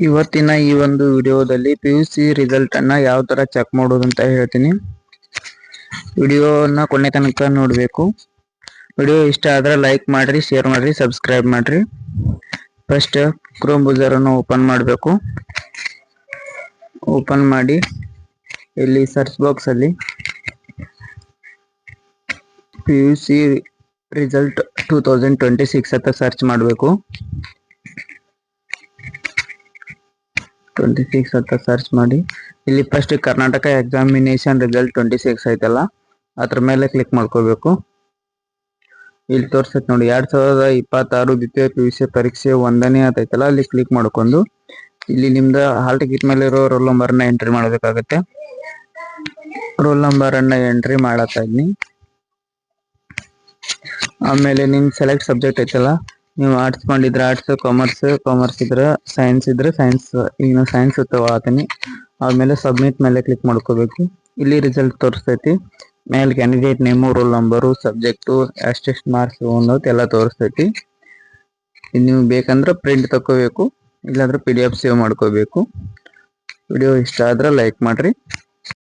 ಇವತ್ತಿನ ಈ ಒಂದು ವಿಡಿಯೋದಲ್ಲಿ PUC ರಿಸಲ್ಟ್ ಅನ್ನ ಯಾವ ತರ ಚೆಕ್ ಮಾಡೋದು ಅಂತ ಹೇಳ್ತೀನಿ. ವಿಡಿಯೋನ ಕೊನೆ ತನಕ ನೋಡಬೇಕು. ವಿಡಿಯೋ ಇಷ್ಟ ಆದ್ರೆ ಲೈಕ್ ಮಾಡ್ರಿ, ಶೇರ್ ಮಾಡ್ರಿ, ಸಬ್ಸ್ಕ್ರೈಬ್ ಮಾಡ್ರಿ. ಫಸ್ಟ್ ಕ್ರೋಮ್ ಬ್ರೌಸರ್ ಅನ್ನು ಓಪನ್ ಮಾಡಬೇಕು. ಓಪನ್ ಮಾಡಿ ಇಲ್ಲಿ ಸರ್ಚ್ ಬಾಕ್ಸ್ ಅಲ್ಲಿ PUC ರಿಸಲ್ಟ್ 2026 ಅಂತ ಸರ್ಚ್ ಮಾಡಬೇಕು. 26 ಅಂತ ಸರ್ಚ್ ಮಾಡಿ ಇಲ್ಲಿ ಫಸ್ಟ್ ಕರ್ನಾಟಕ ಎಕ್ಸಾಮಿನೇಷನ್ ರಿಸಲ್ಟ್ 26 ಐತಲ್ಲ ಅದ್ರ ಮೇಲೆ ಕ್ಲಿಕ್ ಮಾಡ್ಕೋಬೇಕು. ಇಲ್ಲಿ ತೋರಿಸುತ್ತೆ ನೋಡಿ 2026 ದ್ವಿತೀಯ PUC ಪರೀಕ್ಷೆ 1ನೇ ಐತಲ್ಲ ಅಲ್ಲಿ ಕ್ಲಿಕ್ ಮಾಡ್ಕೊಂಡು ಇಲ್ಲಿ ನಿಮ್ದು ಹಾಲ್ ಟಿಕೆಟ್ ಮೇಲೆ ಇರೋ ರೋಲ್ ನಂಬರ್ ನ ಎಂಟ್ರಿ ಮಾಡಬೇಕಾಗುತ್ತೆ. ರೋಲ್ ನಂಬರ್ ಅನ್ನ ಎಂಟ್ರಿ ಮಾಡತ್ತಾ ಇದೀನಿ. ಆಮೇಲೆ ನಿಮ್ ಸೆಲೆಕ್ಟ್ ಸಬ್ಜೆಕ್ಟ್ ಐತಲ್ಲ, ನೀವು ಆರ್ಟ್ಸ್ ಮಾಡಿದ್ರೆ ಆರ್ಟ್ಸ್, ಕಾಮರ್ಸ್ ಇದ್ರೆ ಸೈನ್ಸ್ ಇದ್ರೆ ಸೈನ್ಸ್, ಈಗ ನಾವು ಸೈನ್ಸ್ ತಗೋತೀನಿ. ಆಮೇಲೆ ಸಬ್ಮಿಟ್ ಮೇಲೆ ಕ್ಲಿಕ್ ಮಾಡ್ಕೋಬೇಕು. ಇಲ್ಲಿ ರಿಸಲ್ಟ್ ತೋರಿಸ್ತೈತಿ. ಮೇಲೆ candidate name, roll number, subject, ಎಷ್ಟೆಷ್ಟು ಮಾರ್ಕ್ಸ್ ಅನ್ನೋದು ಎಲ್ಲ ತೋರಿಸ್ತೈತಿ. ನೀವು ಬೇಕಂದ್ರೆ ಪ್ರಿಂಟ್ ತಗೋಬೇಕು, ಇಲ್ಲಾಂದ್ರೆ PDF ಸೇವ್ ಮಾಡ್ಕೋಬೇಕು. ವಿಡಿಯೋ ಇಷ್ಟ ಆದ್ರೆ ಲೈಕ್ ಮಾಡ್ರಿ.